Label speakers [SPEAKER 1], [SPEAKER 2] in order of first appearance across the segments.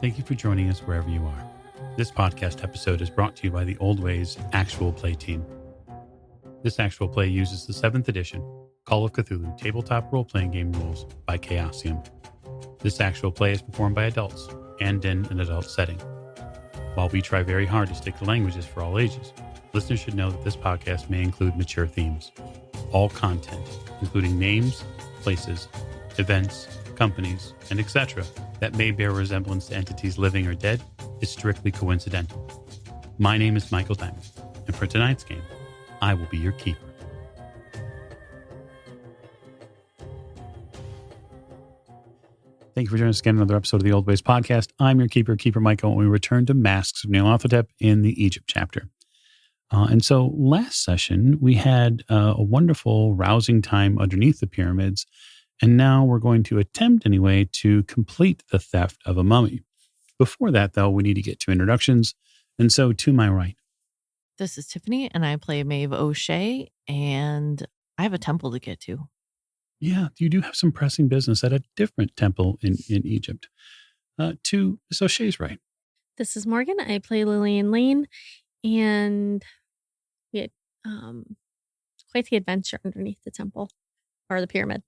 [SPEAKER 1] Thank you for joining us wherever you are. This podcast episode is brought to you by the Old Ways Actual Play team. This actual play uses the 7th edition Call of Cthulhu tabletop role-playing game rules by Chaosium. This actual play is performed by adults and in an adult setting. While we try very hard to stick to languages for all ages, listeners should know that this podcast may include mature themes. All content, including names, places, events, companies, and etc., that may bear resemblance to entities living or dead, is strictly coincidental. My name is Michael Diamond, and for tonight's game, I will be your keeper. Thank you for joining us again on another episode of the Old Ways Podcast. I'm your keeper, Keeper Michael, and we return to Masks of Nyarlathotep in the Egypt chapter. And so last session, we had a wonderful, rousing time underneath the pyramids, and now we're going to attempt, anyway, to complete the theft of a mummy. Before that, though, we need to get to introductions, and so to my right.
[SPEAKER 2] This is Tiffany, and I play Maeve O'Shea, and I have a temple to get to.
[SPEAKER 1] Yeah, you do have some pressing business at a different temple in Egypt. To Miss O'Shea's right.
[SPEAKER 3] This is Morgan. I play Lillian Lane, and we had quite the adventure underneath the temple, or the pyramid.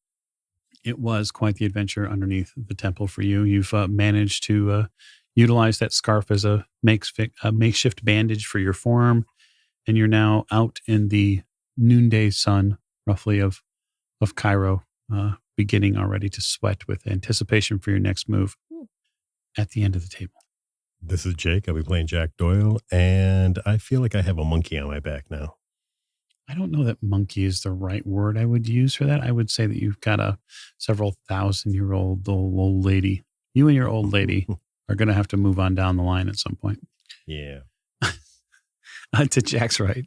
[SPEAKER 1] It was quite the adventure underneath the temple for you. You've managed to utilize that scarf as a makeshift bandage for your forearm, and you're now out in the noonday sun, roughly, of Cairo, beginning already to sweat with anticipation for your next move at the end of the table.
[SPEAKER 4] This is Jake. I'll be playing Jack Doyle, and I feel like I have a monkey on my back now.
[SPEAKER 1] I don't know that monkey is the right word I would use for that. I would say that you've got a several thousand-year-old old lady. You and your old lady are going to have to move on down the line at some point.
[SPEAKER 4] Yeah.
[SPEAKER 1] To Jack's right.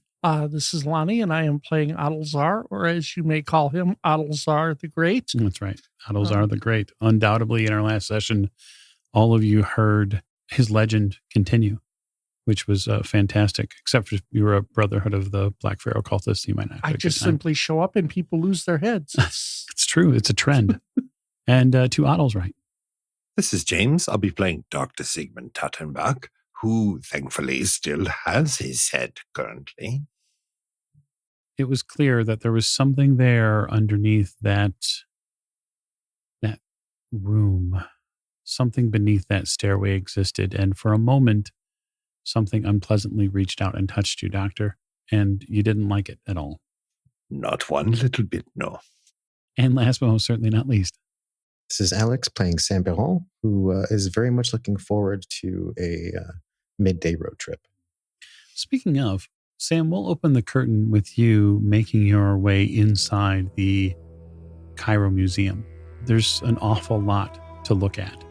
[SPEAKER 5] This is Lonnie, and I am playing Adalzar, or as you may call him, Adalzar the Great.
[SPEAKER 1] That's right. Adalzar the Great. Undoubtedly, in our last session, all of you heard his legend continue, which was fantastic, except for you were a Brotherhood of the Black Pharaoh cultists. You might not.
[SPEAKER 5] I just simply show up and people lose their heads.
[SPEAKER 1] It's true. It's a trend. And to Otto's right.
[SPEAKER 6] This is James. I'll be playing Dr. Sigmund Tattenbach, who thankfully still has his head currently.
[SPEAKER 1] It was clear that there was something there underneath that room. Something beneath that stairway existed. And for a moment, something unpleasantly reached out and touched you, Doctor, and you didn't like it at all.
[SPEAKER 6] Not one little bit, no.
[SPEAKER 1] And last but most certainly not least.
[SPEAKER 7] This is Alex playing Sam Perron, who is very much looking forward to a midday road trip.
[SPEAKER 1] Speaking of, Sam, we'll open the curtain with you making your way inside the Cairo Museum. There's an awful lot to look at.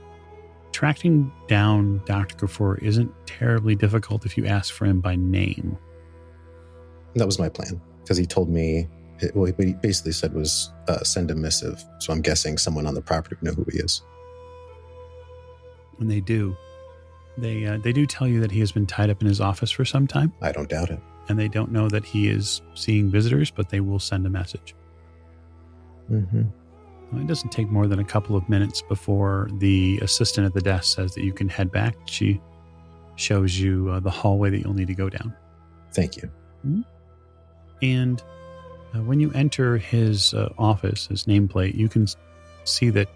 [SPEAKER 1] Tracking down Dr. Gafour isn't terribly difficult if you ask for him by name.
[SPEAKER 7] That was my plan, because he told me, what he basically said was send a missive. So I'm guessing someone on the property would know who he is.
[SPEAKER 1] And they do. They do tell you that he has been tied up in his office for some time.
[SPEAKER 7] I don't doubt it.
[SPEAKER 1] And they don't know that he is seeing visitors, but they will send a message.
[SPEAKER 7] Mm-hmm.
[SPEAKER 1] It doesn't take more than a couple of minutes before the assistant at the desk says that you can head back. She shows you the hallway that you'll need to go down.
[SPEAKER 7] Thank you.
[SPEAKER 1] Mm-hmm. And when you enter his office, his nameplate, you can see that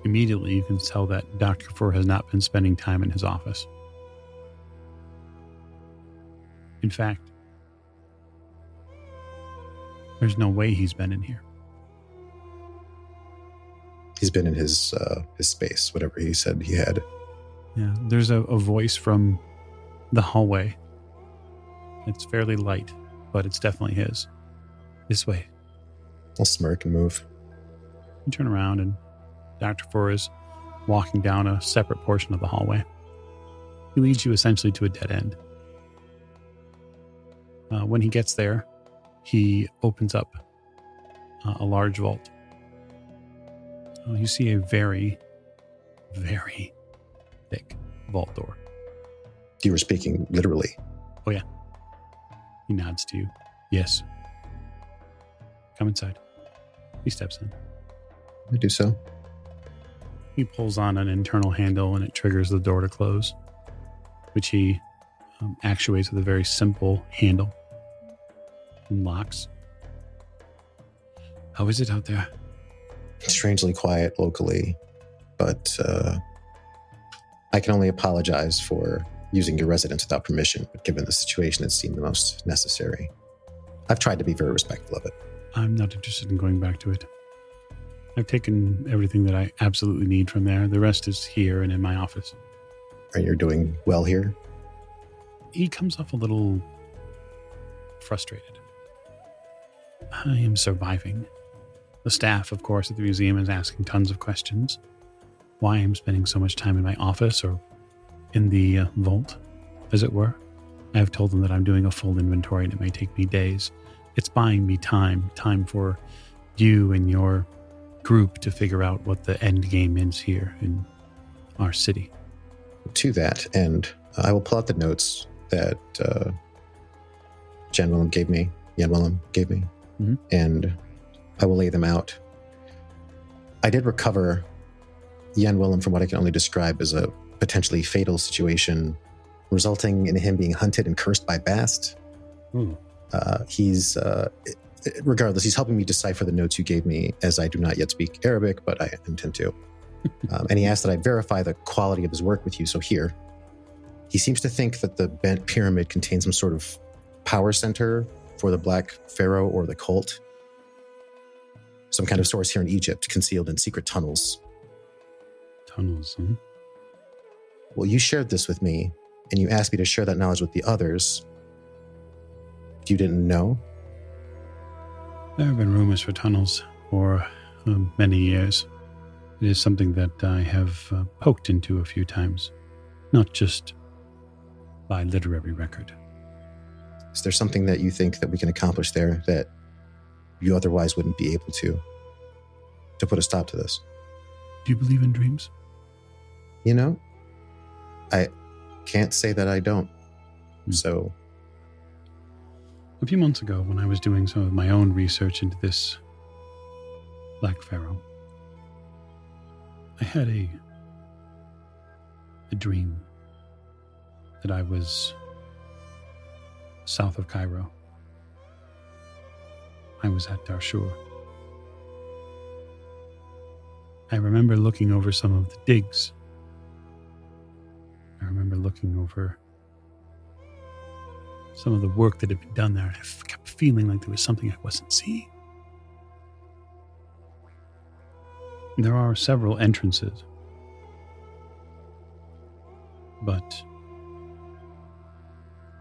[SPEAKER 1] immediately you can tell that Dr. Gafour has not been spending time in his office. In fact, there's no way he's been in here.
[SPEAKER 7] He's been in his space, whatever he said he had.
[SPEAKER 1] Yeah, there's a voice from the hallway. It's fairly light, but it's definitely his. This way.
[SPEAKER 7] I'll smirk and move.
[SPEAKER 1] You turn around and Dr. Gafour is walking down a separate portion of the hallway. He leads you essentially to a dead end. When he gets there, he opens up a large vault. You see a very, very thick vault door.
[SPEAKER 7] You were speaking literally.
[SPEAKER 1] Oh, yeah. He nods to you. Yes. Come inside. He steps in.
[SPEAKER 7] I do so.
[SPEAKER 1] He pulls on an internal handle and it triggers the door to close, which he actuates with a very simple handle and locks. How is it out there?
[SPEAKER 7] Strangely quiet locally, but I can only apologize for using your residence without permission, but given the situation, it seemed the most necessary. I've tried to be very respectful of it.
[SPEAKER 1] I'm not interested in going back to it. I've taken everything that I absolutely need from there. The rest is here and in my office.
[SPEAKER 7] And you're doing well here?
[SPEAKER 1] He comes off a little frustrated. I am surviving. The staff, of course, at the museum is asking tons of questions. Why I'm spending so much time in my office or in the vault, as it were. I have told them that I'm doing a full inventory and it may take me days. It's buying me time for you and your group to figure out what the end game is here in our city.
[SPEAKER 7] To that end, I will pull out the notes that Jan Willem gave me, and I will lay them out. I did recover Jan Willem from what I can only describe as a potentially fatal situation, resulting in him being hunted and cursed by Bast. Regardless, he's helping me decipher the notes you gave me, as I do not yet speak Arabic, but I intend to. And he asked that I verify the quality of his work with you, so here. He seems to think that the bent pyramid contains some sort of power center for the Black Pharaoh or the cult. Some kind of source here in Egypt, concealed in secret tunnels.
[SPEAKER 1] Tunnels, huh?
[SPEAKER 7] Well, you shared this with me, and you asked me to share that knowledge with the others. You didn't know?
[SPEAKER 1] There have been rumors for tunnels for many years. It is something that I have poked into a few times, not just by literary record.
[SPEAKER 7] Is there something that you think that we can accomplish there that you otherwise wouldn't be able to put a stop to this?
[SPEAKER 1] Do you believe in dreams?
[SPEAKER 7] You know, I can't say that I don't. So,
[SPEAKER 1] a few months ago, when I was doing some of my own research into this Black Pharaoh, I had a dream that I was south of Cairo. I was at Darshur. I remember looking over some of the digs. I remember looking over some of the work that had been done there, and I kept feeling like there was something I wasn't seeing. There are several entrances, but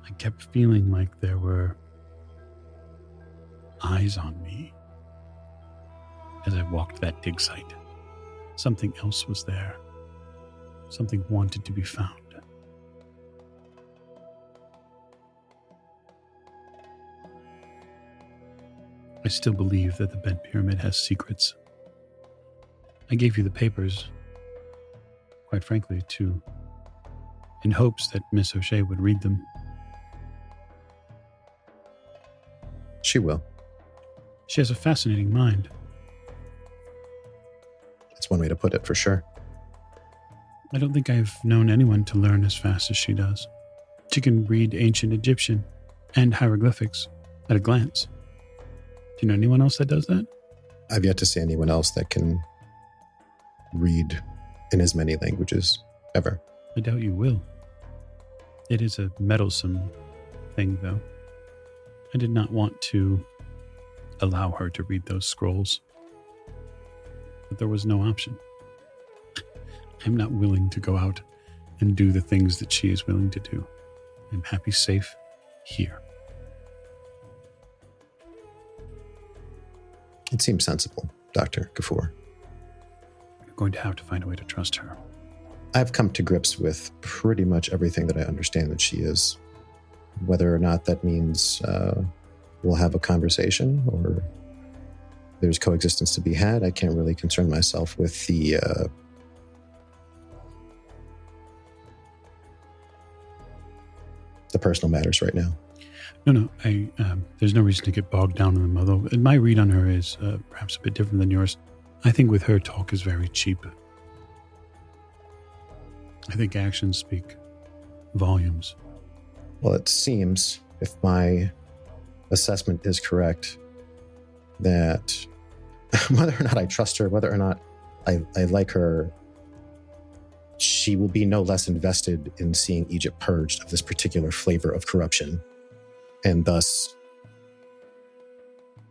[SPEAKER 1] I kept feeling like there were eyes on me as I walked that dig site. Something else was there. Something wanted to be found. I still believe that the bent pyramid has secrets. I gave you the papers, quite frankly, in hopes that Miss O'Shea would read them.
[SPEAKER 7] she will.
[SPEAKER 1] She has a fascinating mind.
[SPEAKER 7] That's one way to put it, for sure.
[SPEAKER 1] I don't think I've known anyone to learn as fast as she does. She can read ancient Egyptian and hieroglyphics at a glance. Do you know anyone else that does that?
[SPEAKER 7] I've yet to see anyone else that can read in as many languages ever.
[SPEAKER 1] I doubt you will. It is a meddlesome thing, though. I did not want to allow her to read those scrolls. But there was no option. I'm not willing to go out and do the things that she is willing to do. I'm happy safe here.
[SPEAKER 7] It seems sensible, Dr. Gafour.
[SPEAKER 1] You're going to have to find a way to trust her.
[SPEAKER 7] I've come to grips with pretty much everything that I understand that she is. Whether or not that means we'll have a conversation or there's coexistence to be had, I can't really concern myself with the personal matters right now.
[SPEAKER 1] No, there's no reason to get bogged down in them, although my read on her is perhaps a bit different than yours. I think with her, talk is very cheap. I think actions speak volumes.
[SPEAKER 7] Well, it seems, if my assessment is correct, that whether or not I trust her, whether or not I like her, she will be no less invested in seeing Egypt purged of this particular flavor of corruption, and thus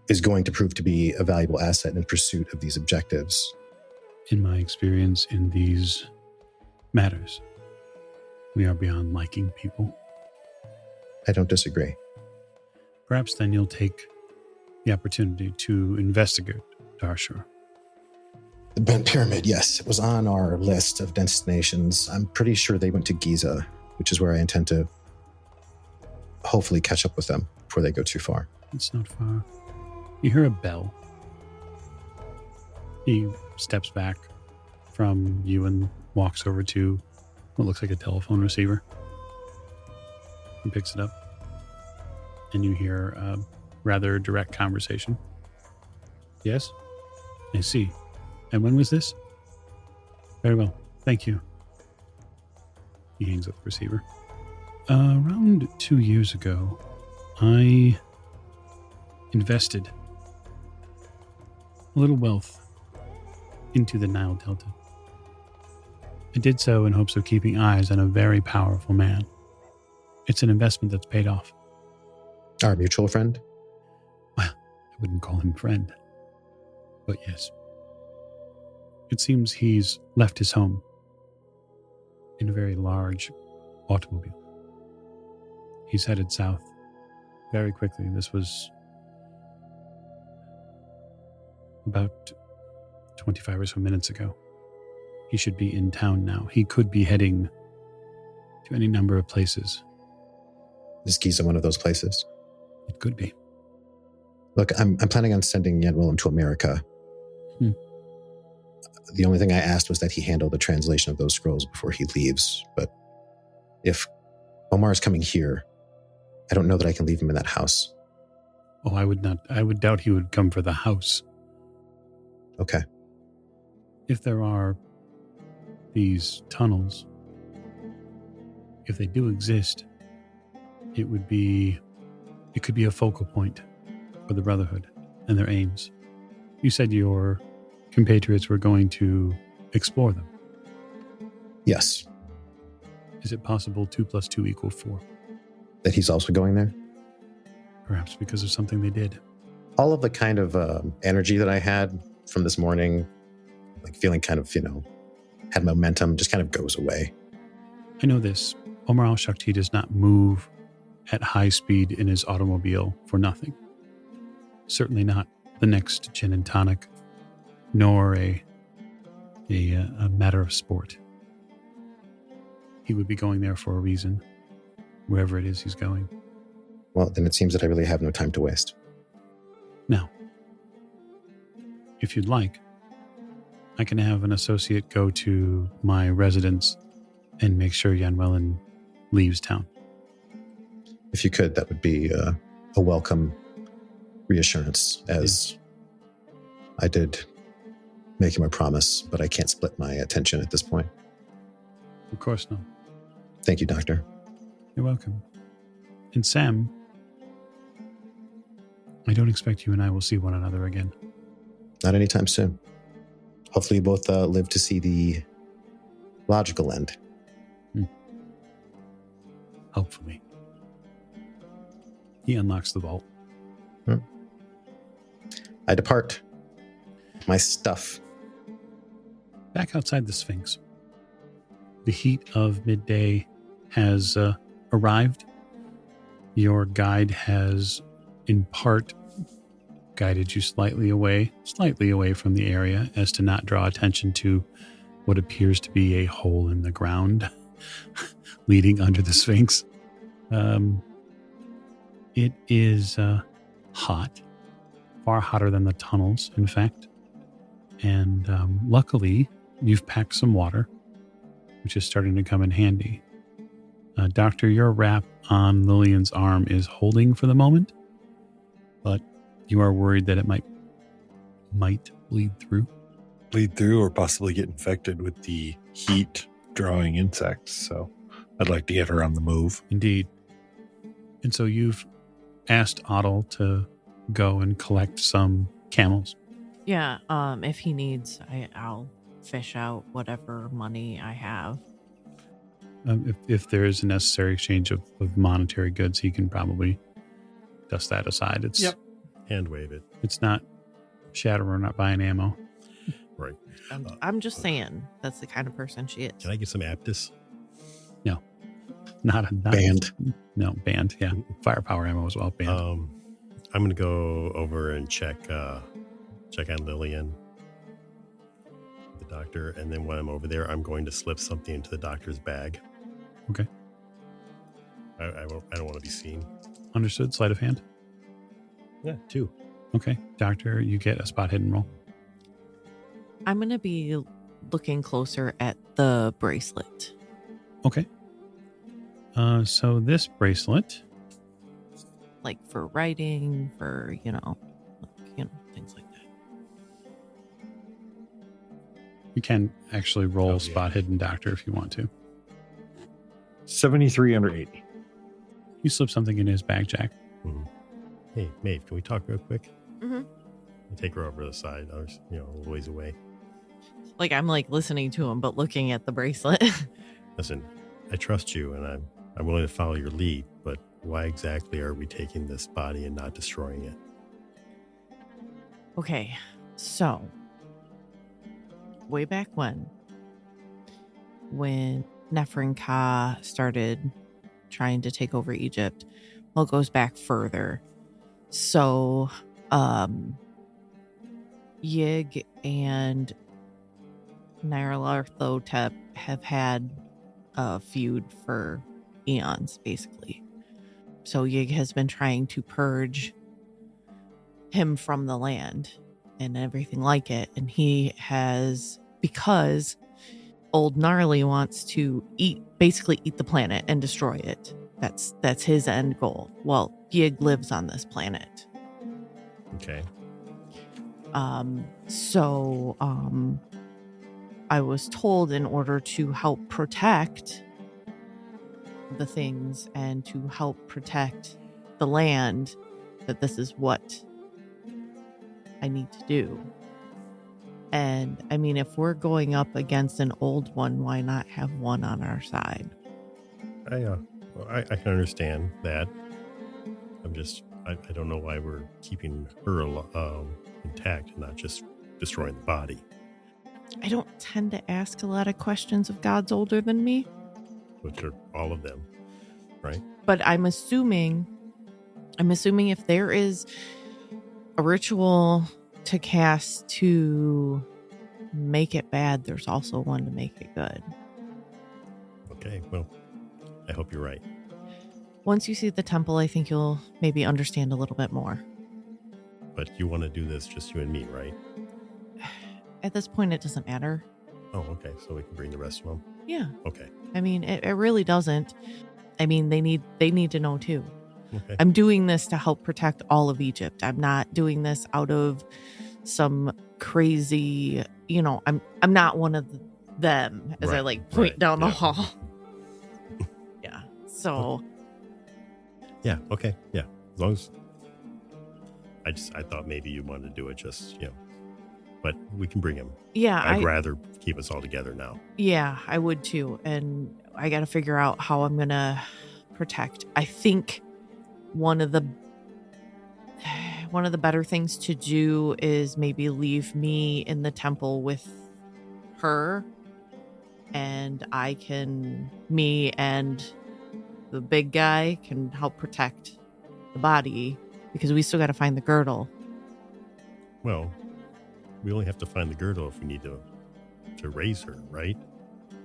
[SPEAKER 7] is going to prove to be a valuable asset in pursuit of these objectives.
[SPEAKER 1] In my experience in these matters, we are beyond liking people.
[SPEAKER 7] I don't disagree.
[SPEAKER 1] Perhaps then you'll take the opportunity to investigate Darshur.
[SPEAKER 7] The Bent Pyramid, yes, it was on our list of destinations. I'm pretty sure they went to Giza, which is where I intend to hopefully catch up with them before they go too far.
[SPEAKER 1] It's not far. You hear a bell. He steps back from you and walks over to what looks like a telephone receiver and picks it up. And you hear a rather direct conversation. Yes? I see. And when was this? Very well. Thank you. He hangs up the receiver. Around 2 years ago, I invested a little wealth into the Nile Delta. I did so in hopes of keeping eyes on a very powerful man. It's an investment that's paid off.
[SPEAKER 7] Our mutual friend?
[SPEAKER 1] Well, I wouldn't call him friend, but yes. It seems he's left his home in a very large automobile. He's headed south very quickly. This was about 25 or so minutes ago. He should be in town now. He could be heading to any number of places.
[SPEAKER 7] Is Giza one of those places?
[SPEAKER 1] It could be.
[SPEAKER 7] Look, I'm planning on sending Yanwillem to America. The only thing I asked was that he handle the translation of those scrolls before he leaves. But if Omar is coming here, I don't know that I can leave him in that house.
[SPEAKER 1] Oh, I would not. I would doubt he would come for the house.
[SPEAKER 7] Okay.
[SPEAKER 1] If there are these tunnels, if they do exist, it could be a focal point for the Brotherhood and their aims. You said your compatriots were going to explore them.
[SPEAKER 7] Yes.
[SPEAKER 1] Is it possible 2 + 2 = 4?
[SPEAKER 7] That he's also going there?
[SPEAKER 1] Perhaps because of something they did.
[SPEAKER 7] All of the kind of energy that I had from this morning, like feeling kind of, had momentum, just kind of goes away.
[SPEAKER 1] I know this. Omar al-Shakti does not move at high speed in his automobile for nothing. Certainly not the next gin and tonic, nor a matter of sport. He would be going there for a reason, wherever it is he's going.
[SPEAKER 7] Well, then it seems that I really have no time to waste.
[SPEAKER 1] Now, if you'd like, I can have an associate go to my residence and make sure Yanwillem leaves town.
[SPEAKER 7] If you could, that would be a welcome reassurance, as I did make him a promise, but I can't split my attention at this point.
[SPEAKER 1] Of course not.
[SPEAKER 7] Thank you, Doctor.
[SPEAKER 1] You're welcome. And Sam, I don't expect you and I will see one another again.
[SPEAKER 7] Not anytime soon. Hopefully you both live to see the logical end.
[SPEAKER 1] Hopefully. He unlocks the vault.
[SPEAKER 7] I depart. My stuff.
[SPEAKER 1] Back outside the Sphinx. The heat of midday has arrived. Your guide has, in part, guided you slightly away from the area as to not draw attention to what appears to be a hole in the ground leading under the Sphinx. It is hot, far hotter than the tunnels, in fact. And luckily, you've packed some water, which is starting to come in handy. Doctor, your wrap on Lillian's arm is holding for the moment, but you are worried that it might bleed through.
[SPEAKER 4] Bleed through or possibly get infected with the heat
[SPEAKER 6] drawing insects, so I'd like to get her on the move.
[SPEAKER 1] Indeed. And so you've asked Otto to go and collect some camels.
[SPEAKER 2] Yeah, if he needs, I'll fish out whatever money I have.
[SPEAKER 1] If there is a necessary exchange of monetary goods, he can probably dust that aside. It's
[SPEAKER 5] Yep.
[SPEAKER 4] Hand wave it.
[SPEAKER 1] It's not shatter. We're not buying ammo.
[SPEAKER 4] Right.
[SPEAKER 2] I'm just saying that's the kind of person she is.
[SPEAKER 4] Can I get some Aptus?
[SPEAKER 1] Not
[SPEAKER 7] Banned.
[SPEAKER 1] No, banned. Yeah, firepower ammo as well. Banned.
[SPEAKER 4] I'm going to go over and check on Lillian, the doctor, and then when I'm over there, I'm going to slip something into the doctor's bag.
[SPEAKER 1] Okay.
[SPEAKER 4] I don't want to be seen.
[SPEAKER 1] Understood. Sleight of hand.
[SPEAKER 4] Yeah, 2.
[SPEAKER 1] Okay, doctor, you get a spot hidden roll.
[SPEAKER 2] I'm gonna be looking closer at the bracelet.
[SPEAKER 1] Okay. So this bracelet,
[SPEAKER 2] Like for writing, for things like that.
[SPEAKER 1] you can actually roll
[SPEAKER 4] Oh, yeah.
[SPEAKER 1] spot hidden doctor if you want to.
[SPEAKER 6] 73 under 80.
[SPEAKER 1] You slip something in his bag, Jack.
[SPEAKER 4] Mhm. Hey, Maeve, can we talk real quick?
[SPEAKER 2] Mm-hmm.
[SPEAKER 4] I'll take her over to the side. I was, a little ways away.
[SPEAKER 2] Like I'm like listening to him, but looking at the bracelet.
[SPEAKER 4] Listen, I trust you, and I'm willing to follow your lead. But why exactly are we taking this body and not destroying it?
[SPEAKER 2] Okay, so way back when Neferin-Ka started trying to take over Egypt, well, it goes back further. So, Yig and Nyarlathotep have had a feud for eons, basically. So Yig has been trying to purge him from the land and everything like it. And he has, because old Gnarly wants to basically eat the planet and destroy it. That's his end goal. Well, Yig lives on this planet.
[SPEAKER 4] Okay.
[SPEAKER 2] So I was told in order to help protect the things and to help protect the land that this is what I need to do. And I mean, if we're going up against an old one, why not have one on our side?
[SPEAKER 4] I can understand that. I don't know why we're keeping her intact and not just destroying the body.
[SPEAKER 2] I don't tend to ask a lot of questions of gods older than me,
[SPEAKER 4] Which are all of them, right?
[SPEAKER 2] but I'm assuming if there is a ritual to cast to make it bad, there's also one to make it good.
[SPEAKER 4] Okay, well, I hope you're right.
[SPEAKER 2] Once you see the temple, I think you'll maybe understand a little bit more.
[SPEAKER 4] But you want to do this just you and me, right?
[SPEAKER 2] At this point, it doesn't matter.
[SPEAKER 4] Oh, okay. So we can bring the rest of them.
[SPEAKER 2] Yeah.
[SPEAKER 4] Okay.
[SPEAKER 2] I mean, it really doesn't. I mean, they need to know too.
[SPEAKER 4] Okay.
[SPEAKER 2] I'm doing this to help protect all of Egypt. I'm not doing this out of some crazy, I'm not one of them, as I
[SPEAKER 4] Right,
[SPEAKER 2] like point
[SPEAKER 4] right,
[SPEAKER 2] down the
[SPEAKER 4] yeah.
[SPEAKER 2] hall. Yeah. So
[SPEAKER 4] Yeah. Okay. Yeah. As long as I thought maybe you wanted to do it just, but we can bring him.
[SPEAKER 2] yeah,
[SPEAKER 4] I'd rather keep us all together now.
[SPEAKER 2] yeah, I would too. And I got to figure out how I'm going to protect. I think one of the better things to do is maybe leave me in the temple with her, and me and the big guy can help protect the body, because we still got to find the girdle.
[SPEAKER 4] Well, we only have to find the girdle if we need to raise her, right?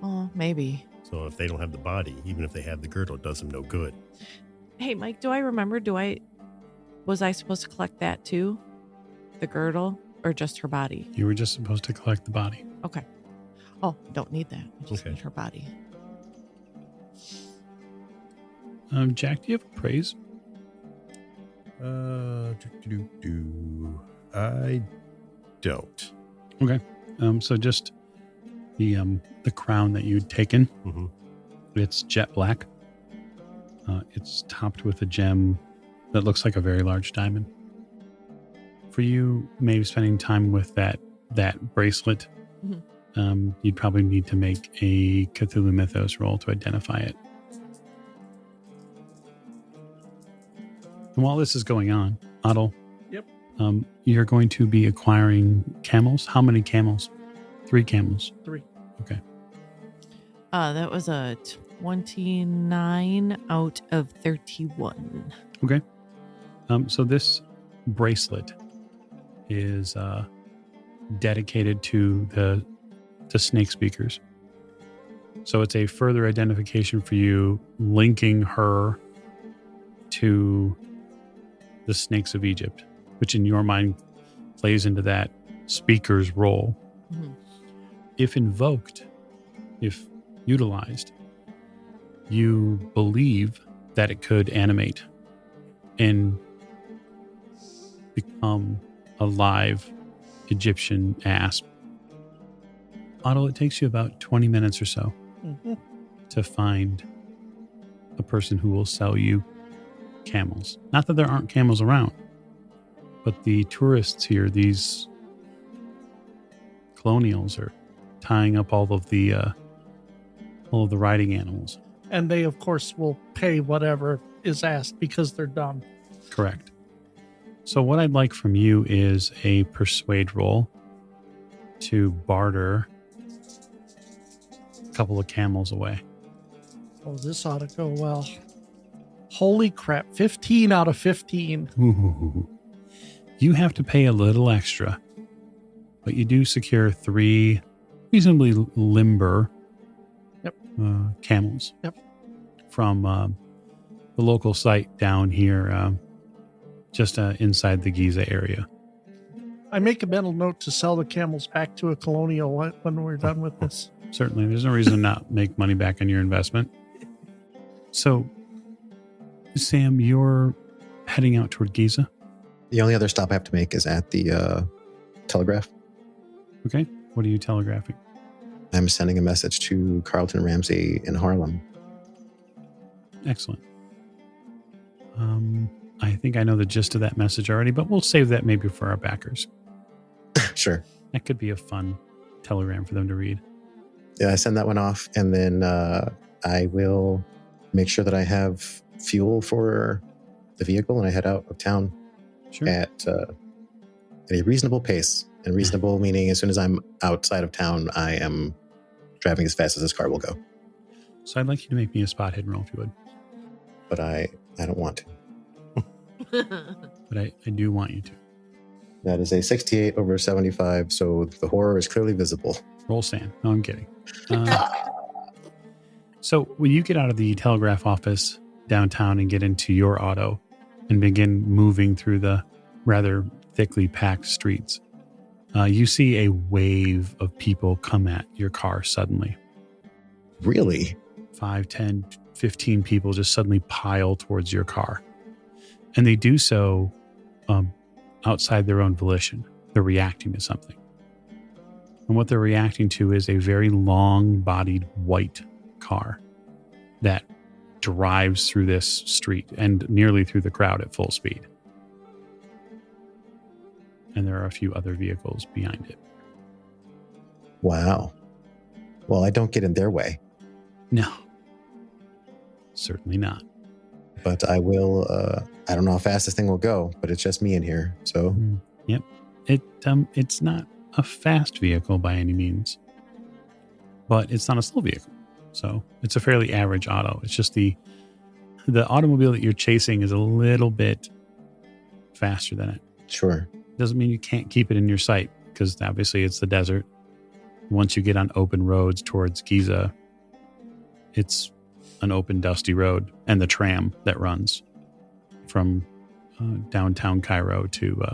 [SPEAKER 2] Oh, maybe.
[SPEAKER 4] So if they don't have the body, even if they have the girdle, it does them no good.
[SPEAKER 2] Hey, Mike, do I remember? Was I supposed to collect that too? The girdle, or just her body?
[SPEAKER 1] You were just supposed to collect the body.
[SPEAKER 2] Okay. Oh, I don't need that. I just
[SPEAKER 4] Okay.
[SPEAKER 2] need her body.
[SPEAKER 1] Jack, do you have a praise?
[SPEAKER 4] I don't.
[SPEAKER 1] So just the crown that you'd taken.
[SPEAKER 4] Mm-hmm.
[SPEAKER 1] It's jet black. It's topped with a gem that looks like a very large diamond. For you, maybe spending time with that bracelet, you'd probably need to make a Cthulhu Mythos roll to identify it. And while this is going on, Otto,
[SPEAKER 5] Yep.
[SPEAKER 1] You're going to be acquiring camels. How many camels? 3 camels.
[SPEAKER 5] 3.
[SPEAKER 1] Okay.
[SPEAKER 2] That was a 29 out of 31.
[SPEAKER 1] Okay. So this bracelet is dedicated to the snake speakers. So it's a further identification for you, linking her to the snakes of Egypt, which in your mind plays into that speaker's role.
[SPEAKER 2] Mhm.
[SPEAKER 1] If invoked, if utilized, you believe that it could animate and become a live Egyptian asp. Otto, it takes you about 20 minutes or so to find a person who will sell you camels. Not that there aren't camels around, but the tourists here, these colonials, are tying up all of the riding animals.
[SPEAKER 5] And they, of course, will pay whatever is asked because they're dumb.
[SPEAKER 1] Correct. So what I'd like from you is a persuade roll to barter a couple of camels away.
[SPEAKER 5] Oh, this ought to go well. Holy crap. 15 out of 15.
[SPEAKER 1] Ooh. You have to pay a little extra, but you do secure 3 reasonably limber camels from the local site down here, just inside the Giza area.
[SPEAKER 5] I make a mental note to sell the camels back to a colonial when we're done with this.
[SPEAKER 1] Certainly, there's no reason to not make money back on your investment. So, Sam, you're heading out toward Giza.
[SPEAKER 7] The only other stop I have to make is at the telegraph.
[SPEAKER 1] Okay. What are you telegraphing?
[SPEAKER 7] I'm sending a message to Carlton Ramsey in Harlem.
[SPEAKER 1] Excellent. I think I know the gist of that message already, but we'll save that maybe for our backers.
[SPEAKER 7] Sure.
[SPEAKER 1] That could be a fun telegram for them to read.
[SPEAKER 7] Yeah, I send that one off, and then I will make sure that I have fuel for the vehicle, and I head out of town at a reasonable pace. And reasonable meaning as soon as I'm outside of town, I am driving as fast as this car will go.
[SPEAKER 1] So I'd like you to make me a spot hidden roll, if you would.
[SPEAKER 7] But I don't want to.
[SPEAKER 1] But I do want you to.
[SPEAKER 7] That is a 68 over 75, so the horror is clearly visible.
[SPEAKER 1] Roll sand. No, I'm kidding. So when you get out of the telegraph office downtown and get into your auto and begin moving through the rather thickly packed streets, you see a wave of people come at your car suddenly.
[SPEAKER 7] Really?
[SPEAKER 1] 5, 10, 15 people just suddenly pile towards your car. And they do so outside their own volition. They're reacting to something. And what they're reacting to is a very long-bodied white car that drives through this street and nearly through the crowd at full speed. And there are a few other vehicles behind it.
[SPEAKER 7] Wow. Well, I don't get in their way.
[SPEAKER 1] No. Certainly not.
[SPEAKER 7] But I will, I don't know how fast this thing will go, but it's just me in here, so.
[SPEAKER 1] Yep. It's not a fast vehicle by any means, but it's not a slow vehicle. So it's a fairly average auto. It's just the automobile that you're chasing is a little bit faster than it.
[SPEAKER 7] Sure.
[SPEAKER 1] Doesn't mean you can't keep it in your sight, because obviously it's the desert. Once you get on open roads towards Giza, it's an open, dusty road, and the tram that runs from downtown Cairo to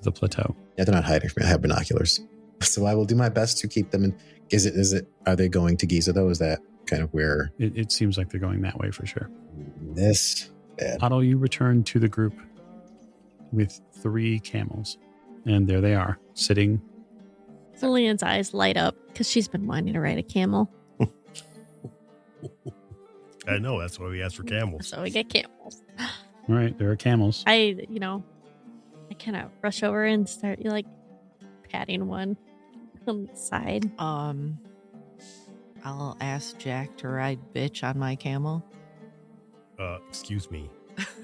[SPEAKER 1] the plateau.
[SPEAKER 7] Yeah, they're not hiding from me. I have binoculars. So I will do my best to keep them in. Are they going to Giza though? Is that kind of where?
[SPEAKER 1] It seems like they're going that way for sure.
[SPEAKER 7] This bad.
[SPEAKER 1] Otto, you return to the group with 3 camels, and there they are, sitting
[SPEAKER 3] Lillian's eyes light up because she's been wanting to ride a camel.
[SPEAKER 4] I know. That's why we asked for camels.
[SPEAKER 3] So we get camels.
[SPEAKER 1] All right, there are camels.
[SPEAKER 3] I kind of rush over and start patting one on the side.
[SPEAKER 2] I'll ask Jack to ride bitch on my camel.
[SPEAKER 4] Excuse me.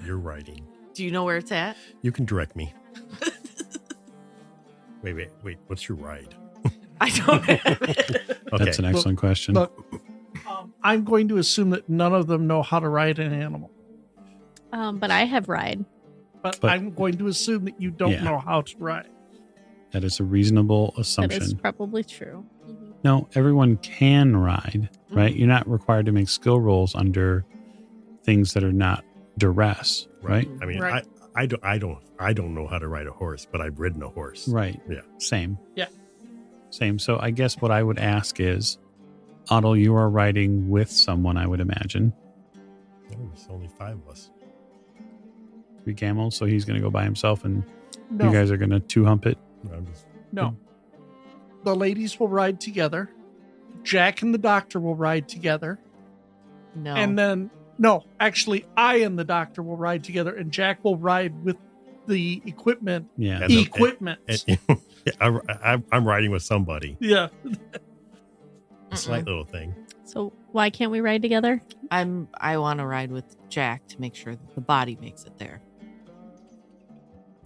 [SPEAKER 4] You're riding.
[SPEAKER 2] Do you know where it's at?
[SPEAKER 4] You can direct me. Wait. What's your ride?
[SPEAKER 2] I don't have it.
[SPEAKER 4] Okay.
[SPEAKER 1] That's an excellent question.
[SPEAKER 5] Look, I'm going to assume that none of them know how to ride an animal.
[SPEAKER 3] But I have ride.
[SPEAKER 5] But
[SPEAKER 1] But-
[SPEAKER 5] I'm going to assume that you don't know how to ride.
[SPEAKER 1] That is a reasonable
[SPEAKER 3] That
[SPEAKER 1] assumption.
[SPEAKER 3] is probably true.
[SPEAKER 1] No, everyone can ride, right? You're not required to make skill rolls under things that are not duress, right?
[SPEAKER 4] I mean,
[SPEAKER 5] Right.
[SPEAKER 4] I don't know how to ride a horse, but I've ridden a horse.
[SPEAKER 1] Right.
[SPEAKER 4] Yeah.
[SPEAKER 1] Same.
[SPEAKER 5] Yeah.
[SPEAKER 1] Same. So I guess what I would ask is, Otto, you are riding with someone, I would imagine.
[SPEAKER 4] Oh, there's only 5 of us.
[SPEAKER 1] 3 camels. So he's going to go by himself and
[SPEAKER 5] No,
[SPEAKER 1] you guys are going to 2-hump it.
[SPEAKER 4] I'm just,
[SPEAKER 5] no. The ladies will ride together. Jack and the doctor will ride together.
[SPEAKER 2] No.
[SPEAKER 5] And then, no, actually, I and the doctor will ride together, and Jack will ride with the equipment.
[SPEAKER 1] Yeah.
[SPEAKER 4] And the-
[SPEAKER 5] Equipment.
[SPEAKER 4] I'm riding with somebody.
[SPEAKER 5] Yeah.
[SPEAKER 4] A slight little thing.
[SPEAKER 3] So why can't we ride together?
[SPEAKER 2] I want to ride with Jack to make sure that the body makes it there.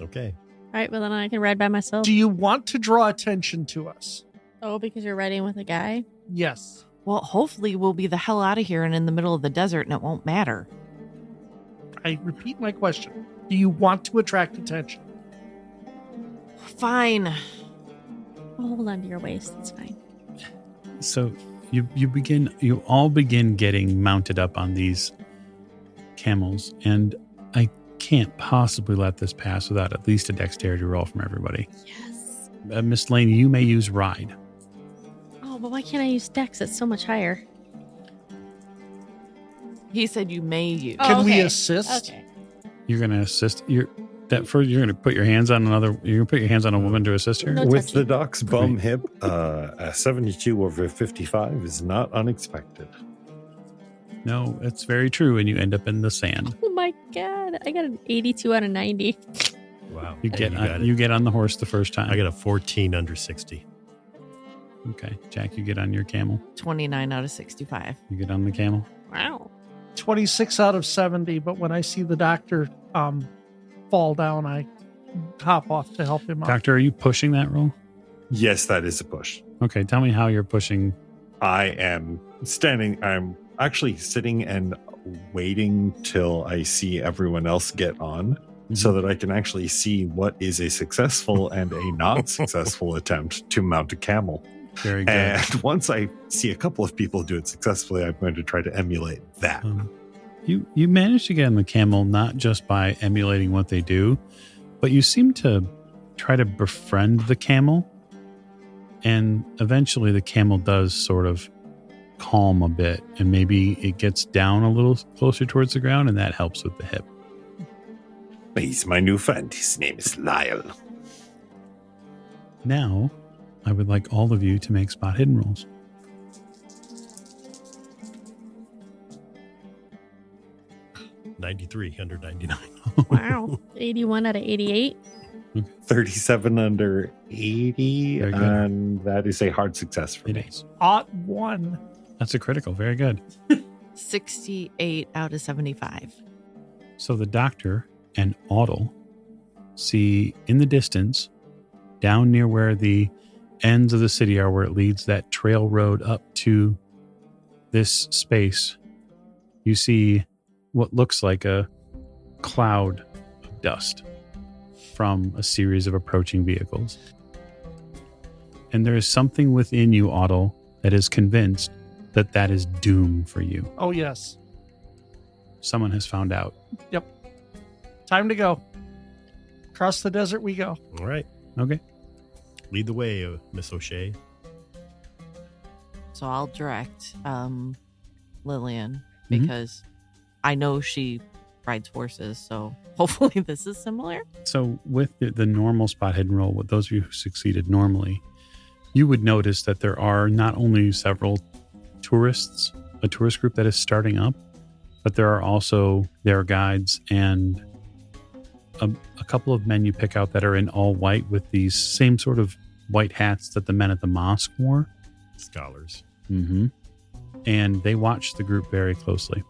[SPEAKER 4] Okay.
[SPEAKER 3] All right, well then I can ride by myself.
[SPEAKER 5] Do you want to draw attention to us?
[SPEAKER 3] Oh, because you're riding with a guy?
[SPEAKER 5] Yes.
[SPEAKER 2] Well, hopefully we'll be the hell out of here and in the middle of the desert and it won't matter.
[SPEAKER 5] I repeat my question. Do you want to attract attention?
[SPEAKER 2] Fine.
[SPEAKER 3] I'll hold on to your waist. It's fine.
[SPEAKER 1] So you all begin getting mounted up on these camels, and I can't possibly let this pass without at least a dexterity roll from everybody.
[SPEAKER 3] Yes.
[SPEAKER 1] Miss Lane, you may use ride.
[SPEAKER 3] Oh, but why can't I use Dex? It's so much higher.
[SPEAKER 2] He said you may use.
[SPEAKER 3] Oh,
[SPEAKER 5] Can we
[SPEAKER 3] okay.
[SPEAKER 5] assist?
[SPEAKER 3] Okay.
[SPEAKER 1] You're going to assist. You're going to put your hands on another. You're going to put your hands on a woman to assist her.
[SPEAKER 3] No
[SPEAKER 6] With
[SPEAKER 3] touching.
[SPEAKER 6] the doc's bum hip, a 72 over 55 is not unexpected.
[SPEAKER 1] No, it's very true, and you end up in the sand.
[SPEAKER 3] Oh my god! I got an 82 out of 90.
[SPEAKER 4] Wow.
[SPEAKER 1] You
[SPEAKER 4] got it.
[SPEAKER 1] you get on the horse the first time.
[SPEAKER 4] I got a 14 under 60.
[SPEAKER 1] Okay, Jack, you get on your camel.
[SPEAKER 2] 29 out of 65.
[SPEAKER 1] You get on the camel.
[SPEAKER 3] Wow.
[SPEAKER 5] 26 out of 70, but when I see the doctor fall down, I hop off to help him out.
[SPEAKER 1] Doctor, are you pushing that roll?
[SPEAKER 6] Yes, that is a push.
[SPEAKER 1] Okay, tell me how you're pushing.
[SPEAKER 6] I am standing, I'm actually sitting and waiting till I see everyone else get on so that I can actually see what is a successful and a not successful attempt to mount a camel.
[SPEAKER 1] Very good.
[SPEAKER 6] And once I see a couple of people do it successfully, I'm going to try to emulate that.
[SPEAKER 1] You managed to get on the camel not just by emulating what they do, but you seem to try to befriend the camel. And eventually the camel does sort of calm a bit, and maybe it gets down a little closer towards the ground, and that helps with the hip.
[SPEAKER 6] He's my new friend. His name is Lyle.
[SPEAKER 1] Now, I would like all of you to make spot hidden rolls.
[SPEAKER 4] $93 under 99.
[SPEAKER 3] Wow. 81 out of 88.
[SPEAKER 6] 37 under 80,
[SPEAKER 1] Very good.
[SPEAKER 6] and that is a hard success for
[SPEAKER 1] It
[SPEAKER 6] me.
[SPEAKER 1] is.
[SPEAKER 5] Ought one.
[SPEAKER 1] That's a critical. Very good.
[SPEAKER 2] 68 out of 75.
[SPEAKER 1] So the doctor and Audle see in the distance, down near where the ends of the city are, where it leads that trail road up to this space, you see what looks like a cloud of dust from a series of approaching vehicles. And there is something within you, Audle, that is convinced that that is doom for you.
[SPEAKER 5] Oh, yes.
[SPEAKER 1] Someone has found out.
[SPEAKER 5] Time to go. Across the desert we go.
[SPEAKER 4] All right.
[SPEAKER 1] Okay.
[SPEAKER 4] Lead the way, Miss O'Shea.
[SPEAKER 2] So I'll direct Lillian
[SPEAKER 1] Mhm.
[SPEAKER 2] because I know she rides horses. So hopefully this is similar.
[SPEAKER 1] So with the normal spot hidden roll, with those of you who succeeded normally, you would notice that there are not only several tourists, a tourist group that is starting up, but there are also their guides and a couple of men you pick out that are in all white with these same sort of white hats that the men at the mosque wore.
[SPEAKER 4] Scholars.
[SPEAKER 1] Mm-hmm. And they watch the group very closely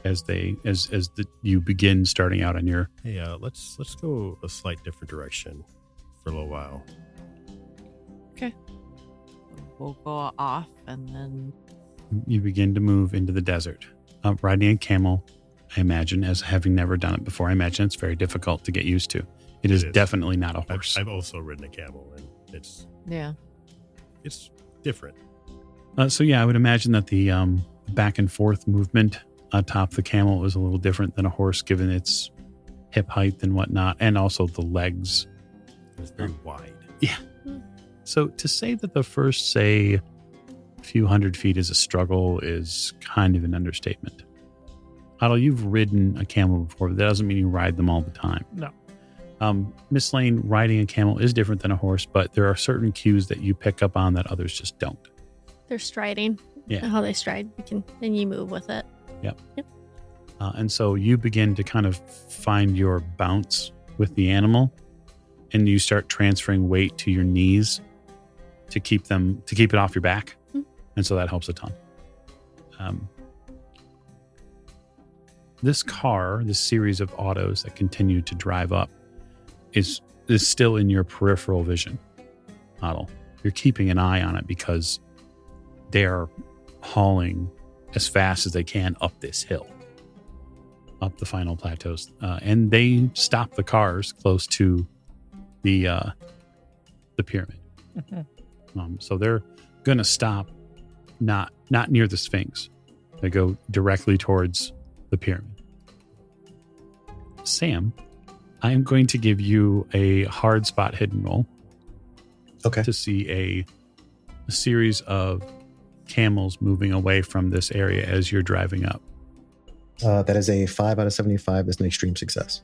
[SPEAKER 1] as you begin starting out on your.
[SPEAKER 4] Hey, let's go a slight different direction for a little while.
[SPEAKER 2] Okay. We'll go off and then.
[SPEAKER 1] You begin to move into the desert, riding a camel. I imagine, as having never done it before, I imagine it's very difficult to get used to. It is definitely not a horse.
[SPEAKER 4] I've also ridden a camel, and it's different.
[SPEAKER 1] So yeah, I would imagine that the back and forth movement atop the camel is a little different than a horse, given its hip height and whatnot, and also the legs.
[SPEAKER 4] It's very wide.
[SPEAKER 1] Yeah. So to say that the first, say, few hundred feet is a struggle is kind of an understatement. Otto, you've ridden a camel before, but that doesn't mean you ride them all the time.
[SPEAKER 5] No.
[SPEAKER 1] Miss Lane, riding a camel is different than a horse, but there are certain cues that you pick up on that others just don't.
[SPEAKER 3] They're striding.
[SPEAKER 1] Yeah.
[SPEAKER 3] How they stride, then you move with it.
[SPEAKER 1] Yep. And so you begin to kind of find your bounce with the animal, and you start transferring weight to your knees to keep it off your back. Mm-hmm. And so that helps a ton. This series of autos that continue to drive up is still in your peripheral vision model. You're keeping an eye on it because they are hauling as fast as they can up this hill, up the final plateaus. And they stop the cars close to the pyramid. Mm-hmm. So they're going to stop not near the Sphinx. They go directly towards the pyramid. Sam, I am going to give you a hard spot hidden roll.
[SPEAKER 7] Okay.
[SPEAKER 1] To see a series of camels moving away from this area as you're driving up.
[SPEAKER 7] That is a 5 out of 75. That's an extreme success.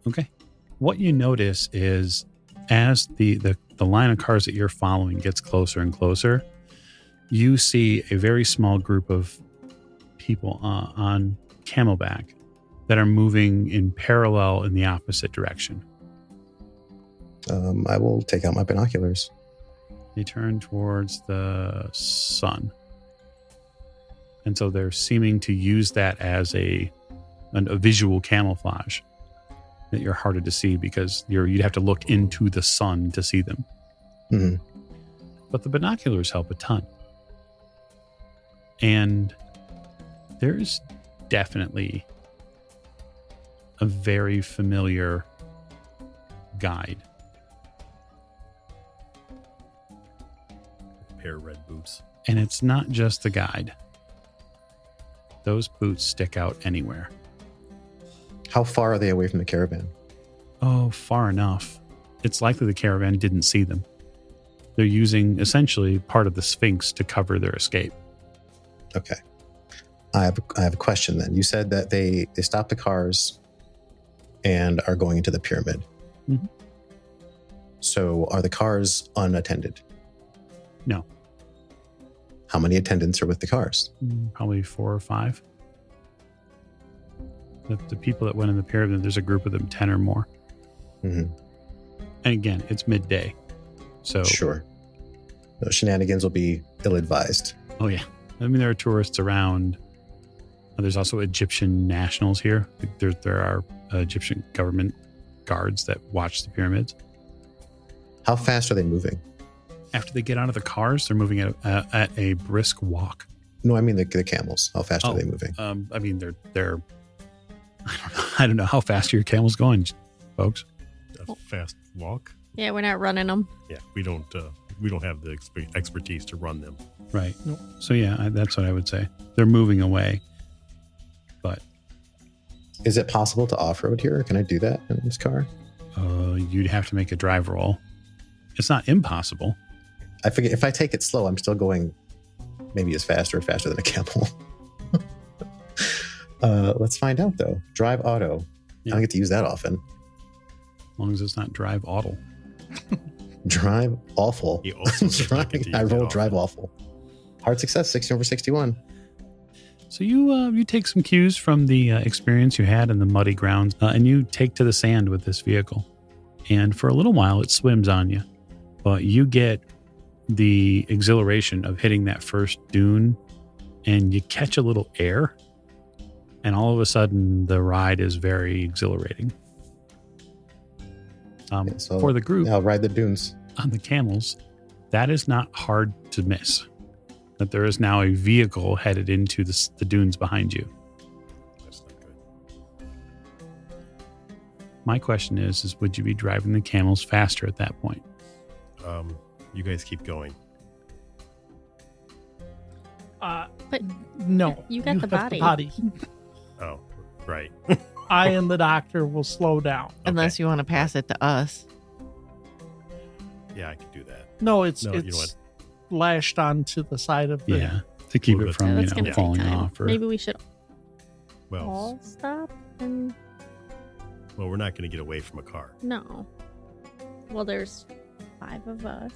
[SPEAKER 1] Okay. What you notice is as the line of cars that you're following gets closer and closer, you see a very small group of people on camelback that are moving in parallel in the opposite direction.
[SPEAKER 7] I will take out my binoculars.
[SPEAKER 1] They turn towards the sun. And so they're seeming to use that as a visual camouflage that you're harder to see because you'd have to look into the sun to see them.
[SPEAKER 7] Mm-hmm.
[SPEAKER 1] But the binoculars help a ton. And there's definitely a very familiar guide.
[SPEAKER 4] A pair of red boots.
[SPEAKER 1] And it's not just the guide. Those boots stick out anywhere.
[SPEAKER 7] How far are they away from the caravan?
[SPEAKER 1] Oh, far enough. It's likely the caravan didn't see them. They're using essentially part of the Sphinx to cover their escape.
[SPEAKER 7] Okay. I have a question then. You said that they stopped the cars and are going into the pyramid.
[SPEAKER 1] Mm-hmm.
[SPEAKER 7] So are the cars unattended?
[SPEAKER 1] No.
[SPEAKER 7] How many attendants are with the cars?
[SPEAKER 1] Probably 4 or 5. The people that went in the pyramid, there's a group of them, 10 or more.
[SPEAKER 7] Mm-hmm.
[SPEAKER 1] And again, it's midday. So
[SPEAKER 7] sure. No, shenanigans will be ill-advised.
[SPEAKER 1] Oh, yeah. I mean, there are tourists around. There's also Egyptian nationals here. There are Egyptian government guards that watch the pyramids.
[SPEAKER 7] How fast are they moving?
[SPEAKER 1] After they get out of the cars, they're moving at a brisk walk.
[SPEAKER 7] No, I mean the camels. How fast are they moving?
[SPEAKER 1] I mean, they're I don't know how fast are your camels going, folks.
[SPEAKER 4] A fast walk.
[SPEAKER 3] Yeah, we're not running them.
[SPEAKER 4] Yeah, we don't have the expertise to run them.
[SPEAKER 1] Right. Nope. So yeah, that's what I would say. They're moving away. But
[SPEAKER 7] is it possible to off-road here? Can I do that in this car?
[SPEAKER 1] You'd have to make a drive roll. It's not impossible.
[SPEAKER 7] I figure if I take it slow, I'm still going maybe as fast or faster than a camel. Let's find out though. Drive auto. Yeah. I don't get to use that often.
[SPEAKER 1] As long as it's not drive auto.
[SPEAKER 7] Drive awful.
[SPEAKER 4] He also does not get to use
[SPEAKER 7] I
[SPEAKER 4] it
[SPEAKER 7] rolled
[SPEAKER 4] often.
[SPEAKER 7] drive awful. Hard success, 60 over 61.
[SPEAKER 1] So you take some cues from the experience you had in the muddy grounds, and you take to the sand with this vehicle. And for a little while, it swims on you, but you get the exhilaration of hitting that first dune, and you catch a little air, and all of a sudden, the ride is very exhilarating.
[SPEAKER 7] So
[SPEAKER 1] for the group,
[SPEAKER 7] I'll ride the dunes.
[SPEAKER 1] on the camels, that is not hard to miss. That there is now a vehicle headed into the dunes behind you.
[SPEAKER 4] That's not good.
[SPEAKER 1] My question is would you be driving the camels faster at that point?
[SPEAKER 4] You guys keep going.
[SPEAKER 3] But
[SPEAKER 5] No.
[SPEAKER 3] you got the
[SPEAKER 5] have
[SPEAKER 3] body.
[SPEAKER 4] Oh, right.
[SPEAKER 5] I and the doctor will slow down.
[SPEAKER 2] Unless you want to pass it to us.
[SPEAKER 4] Yeah, I could do that.
[SPEAKER 5] No, it's
[SPEAKER 4] No, you know what?
[SPEAKER 5] lashed onto the side of the.
[SPEAKER 1] Yeah, to keep
[SPEAKER 4] Move
[SPEAKER 1] it
[SPEAKER 4] it.
[SPEAKER 1] from,
[SPEAKER 3] that's gonna
[SPEAKER 1] falling
[SPEAKER 3] take time.
[SPEAKER 1] off. Or,
[SPEAKER 3] Maybe we should
[SPEAKER 4] Well,
[SPEAKER 3] all stop and
[SPEAKER 4] we're not going to get away from a car.
[SPEAKER 3] no. Well, there's 5 of us,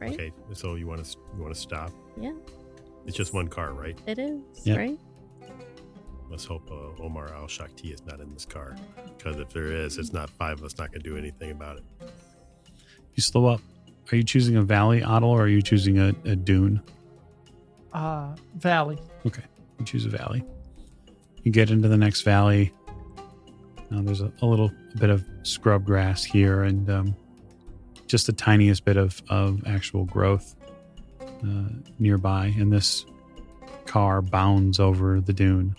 [SPEAKER 3] right?
[SPEAKER 4] Okay, so you want to stop?
[SPEAKER 3] Yeah,
[SPEAKER 4] It's just one car, right?
[SPEAKER 3] it is,
[SPEAKER 1] Yep.
[SPEAKER 3] right?
[SPEAKER 4] Let's hope Omar Al Shakti is not in this car, because if there is, it's not 5 of us not going to do anything about it.
[SPEAKER 1] you slow up. Are you choosing a valley, Otto, or are you choosing a dune?
[SPEAKER 5] Valley.
[SPEAKER 1] Okay, you choose a valley. You get into the next valley. Now there's a little bit of scrub grass here and just the tiniest bit of actual growth nearby. And this car bounds over the dune.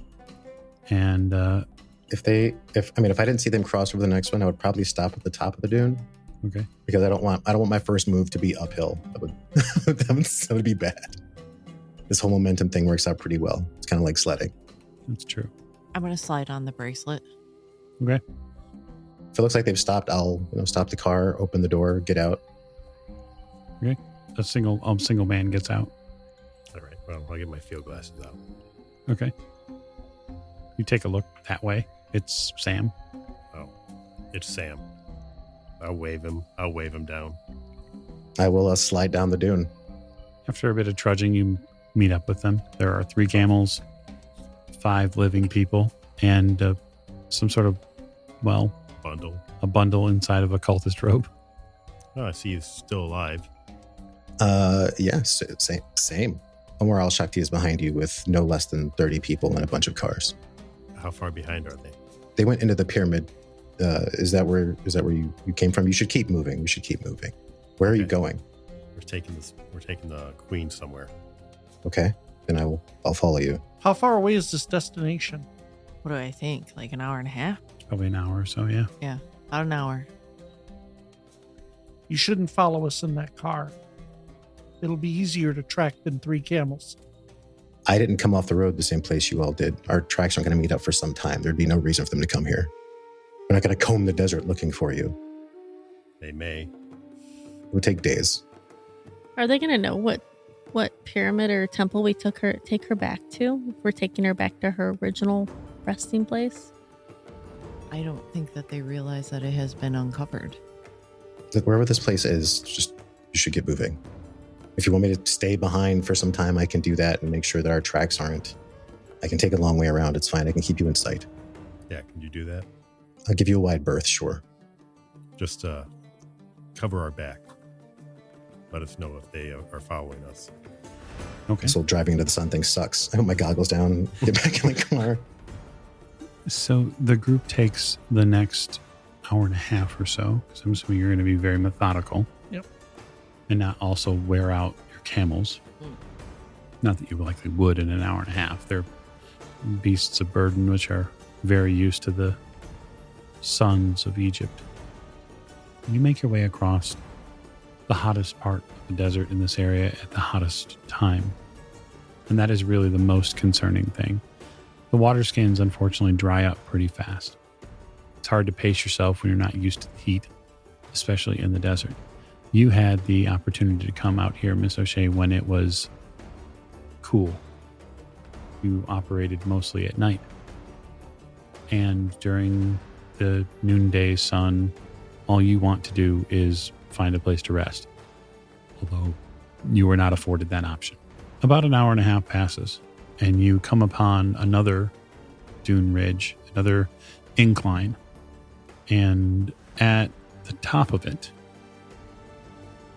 [SPEAKER 1] And
[SPEAKER 7] If I didn't see them cross over the next one, I would probably stop at the top of the dune
[SPEAKER 1] okay,
[SPEAKER 7] because I don't want my first move to be uphill. That would be bad. This whole momentum thing works out pretty well. It's kind of like sledding.
[SPEAKER 1] that's true.
[SPEAKER 2] I'm going to slide on the bracelet.
[SPEAKER 1] Okay,
[SPEAKER 7] If it looks like they've stopped, I'll stop the car, open the door, get out.
[SPEAKER 1] a single man gets out.
[SPEAKER 4] All right, well, I'll get my field glasses out.
[SPEAKER 1] Okay, you take a look that way. It's Sam.
[SPEAKER 4] Oh, it's Sam. I'll wave him down.
[SPEAKER 7] I will slide down the dune.
[SPEAKER 1] After a bit of trudging, you meet up with them. There are 3 camels, 5 living people, and some sort of,
[SPEAKER 4] Bundle.
[SPEAKER 1] a bundle inside of a cultist robe.
[SPEAKER 4] Oh, I see he's still alive.
[SPEAKER 7] Yes, same. Omar Al Shakti is behind you with no less than 30 people and a bunch of cars.
[SPEAKER 4] How far behind are they?
[SPEAKER 7] They went into the pyramid. Is that where you came from? You should keep moving. We should keep moving. Where are you
[SPEAKER 4] Okay.
[SPEAKER 7] going?
[SPEAKER 4] We're taking the queen somewhere.
[SPEAKER 7] Okay, then I'll follow you.
[SPEAKER 5] How far away is this destination?
[SPEAKER 2] What do I think? Like an hour and a half?
[SPEAKER 1] Probably an hour or so, yeah.
[SPEAKER 2] Yeah, about an hour.
[SPEAKER 5] You shouldn't follow us in that car. It'll be easier to track than 3 camels.
[SPEAKER 7] I didn't come off the road the same place you all did. Our tracks aren't going to meet up for some time. There'd be no reason for them to come here. We're not going to comb the desert looking for you.
[SPEAKER 4] They may.
[SPEAKER 7] It would take days.
[SPEAKER 3] Are they gonna know what pyramid or temple we take her back to? If we're taking her back to her original resting place?
[SPEAKER 2] I don't think that they realize that it has been uncovered.
[SPEAKER 7] Look, wherever this place is, just you should get moving. If you want me to stay behind for some time, I can do that and make sure that our tracks aren't. I can take a long way around. It's fine. I can keep you in sight.
[SPEAKER 4] Yeah, can you do that?
[SPEAKER 7] I'll give you a wide berth, sure.
[SPEAKER 4] Just cover our back. Let us know if they are following us.
[SPEAKER 1] Okay.
[SPEAKER 7] This whole driving into the sun thing sucks. I put my goggles down, get back in the car.
[SPEAKER 1] So the group takes the next hour and a half or so, because I'm assuming you're going to be very methodical.
[SPEAKER 5] Yep.
[SPEAKER 1] And not also wear out your camels. Not that you likely would in an hour and a half. They're beasts of burden, which are very used to the suns of Egypt. You make your way across the hottest part of the desert in this area at the hottest time. And that is really the most concerning thing. The water skins unfortunately dry up pretty fast. It's hard to pace yourself when you're not used to the heat, especially in the desert. You had the opportunity to come out here, Miss O'Shea, when it was cool. You operated mostly at night. And during the noonday sun, all you want to do is find a place to rest, although you were not afforded that option. About an hour and a half passes, and you come upon another dune ridge, another incline, and at the top of it,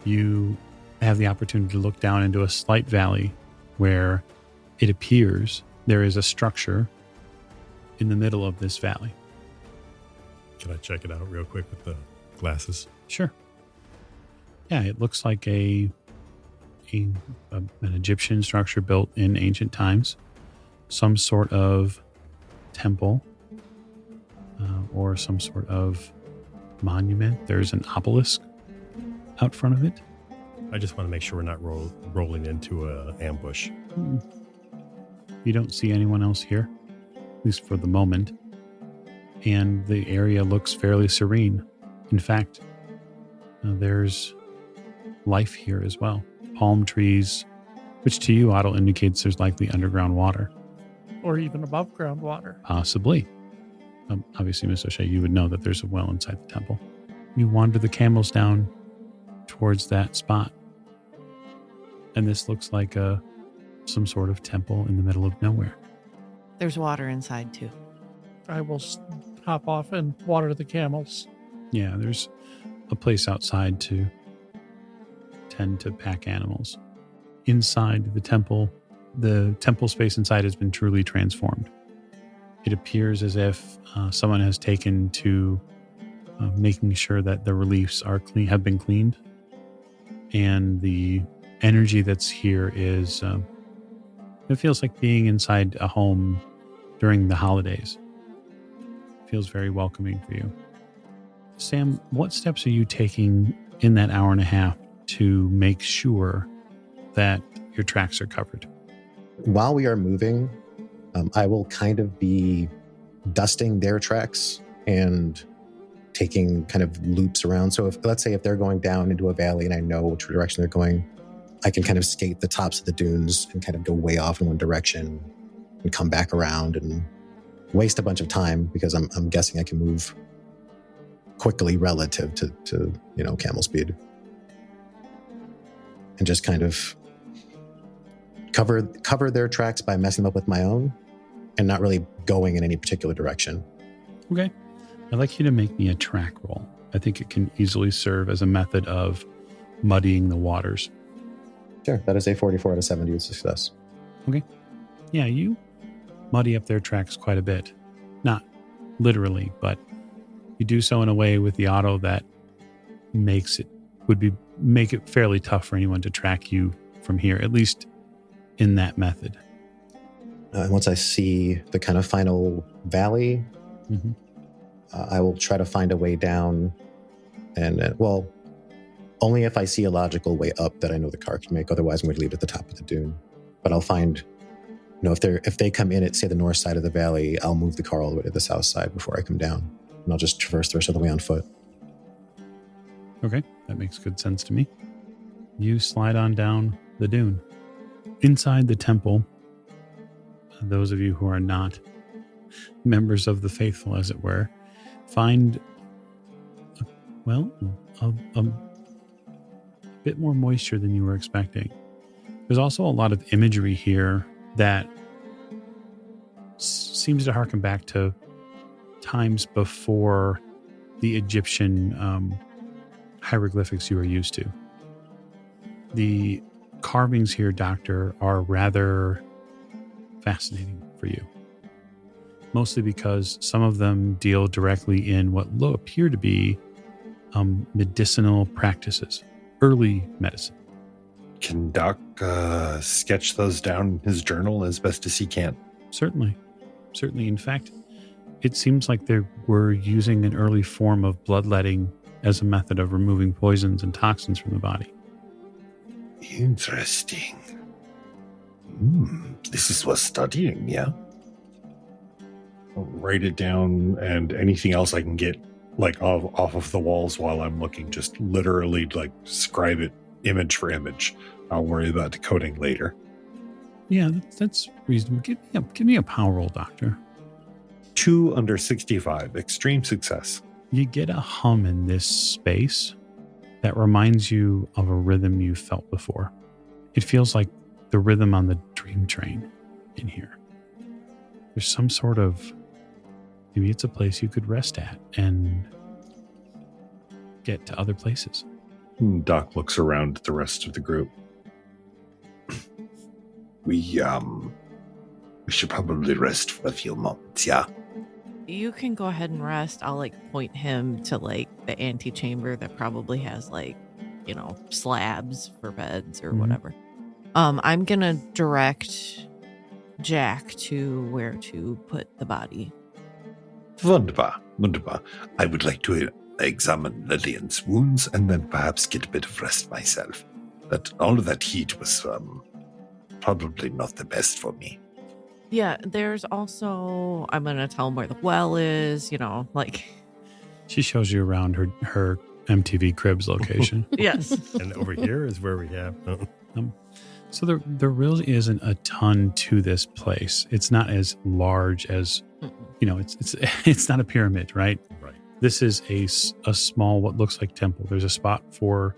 [SPEAKER 1] you have the opportunity to look down into a slight valley where it appears there is a structure in the middle of this valley.
[SPEAKER 4] Can I check it out real quick with the glasses?
[SPEAKER 1] Sure. Yeah, it looks like an Egyptian structure built in ancient times, some sort of temple or some sort of monument. There's an obelisk out front of it.
[SPEAKER 4] I just want to make sure we're not rolling into an ambush.
[SPEAKER 1] You don't see anyone else here, at least for the moment. And the area looks fairly serene. In fact, there's life here as well. Palm trees, which to you, Otto, indicates there's likely underground water.
[SPEAKER 5] Or even above ground water.
[SPEAKER 1] Possibly. Obviously, Miss O'Shea, you would know that there's a well inside the temple. You wander the camels down towards that spot. And this looks like some sort of temple in the middle of nowhere.
[SPEAKER 2] There's water inside too.
[SPEAKER 5] I will hop off and water the camels.
[SPEAKER 1] Yeah, there's a place outside to tend to pack animals. Inside the temple space inside has been truly transformed. It appears as if someone has taken to making sure that the reliefs have been cleaned, and the energy that's here is it feels like being inside a home during the holidays. It feels very welcoming for you. Sam, what steps are you taking in that hour and a half to make sure that your tracks are covered?
[SPEAKER 7] While we are moving, I will kind of be dusting their tracks and taking kind of loops around. So let's say if they're going down into a valley and I know which direction they're going, I can kind of skate the tops of the dunes and kind of go way off in one direction and come back around and waste a bunch of time because I'm guessing I can move quickly relative to camel speed. And just kind of cover their tracks by messing them up with my own and not really going in any particular direction.
[SPEAKER 1] Okay. I'd like you to make me a track roll. I think it can easily serve as a method of muddying the waters.
[SPEAKER 7] Sure. That is a 44 out of 70 success.
[SPEAKER 1] Okay. Yeah, you muddy up their tracks quite a bit. Not literally, but you do so in a way with the auto that make it fairly tough for anyone to track you from here, at least in that method.
[SPEAKER 7] And once I see the kind of final valley, I will try to find a way down and only if I see a logical way up that I know the car can make. Otherwise, I'm going to leave it at the top of the dune. But I'll find, if they come in at, say, the north side of the valley, I'll move the car all the way to the south side before I come down. And I'll just traverse the rest of the way on foot.
[SPEAKER 1] Okay, that makes good sense to me. You slide on down the dune. Inside the temple, those of you who are not members of the faithful, as it were, find, a bit more moisture than you were expecting. There's also a lot of imagery here that seems to harken back to times before the Egyptian hieroglyphics you are used to. The carvings here, Doctor, are rather fascinating for you. Mostly because some of them deal directly in what appear to be medicinal practices, early medicine.
[SPEAKER 6] Can Doc sketch those down in his journal as best as he can?
[SPEAKER 1] Certainly. In fact, it seems like they were using an early form of bloodletting as a method of removing poisons and toxins from the body.
[SPEAKER 6] Interesting. This is worth studying, yeah? I'll write it down, and anything else I can get off of the walls while I'm looking, just literally scribe it image for image. I'll worry about decoding later.
[SPEAKER 1] Yeah, that's reasonable. Give me a power roll, Doctor.
[SPEAKER 6] 2 under 65. Extreme success.
[SPEAKER 1] You get a hum in this space that reminds you of a rhythm you felt before. It feels like the rhythm on the dream train in here. There's some sort of, maybe it's a place you could rest at and get to other places.
[SPEAKER 6] Doc looks around at the rest of the group. We should probably rest for a few moments, yeah?
[SPEAKER 2] You can go ahead and rest. I'll point him to the antechamber that probably has slabs for beds or whatever. I'm gonna direct Jack to where to put the body.
[SPEAKER 6] Wunderbar, wunderbar. I would like to examine Lillian's wounds and then perhaps get a bit of rest myself. That all of that heat was probably not the best for me.
[SPEAKER 2] Yeah, there's also, I'm gonna tell him where the well is,
[SPEAKER 1] She shows you around her MTV Cribs location.
[SPEAKER 2] Yes.
[SPEAKER 4] And over here is where we have.
[SPEAKER 1] So there really isn't a ton to this place. It's not as large as, it's not a pyramid, right?
[SPEAKER 4] Right.
[SPEAKER 1] This is a small, what looks like temple. There's a spot for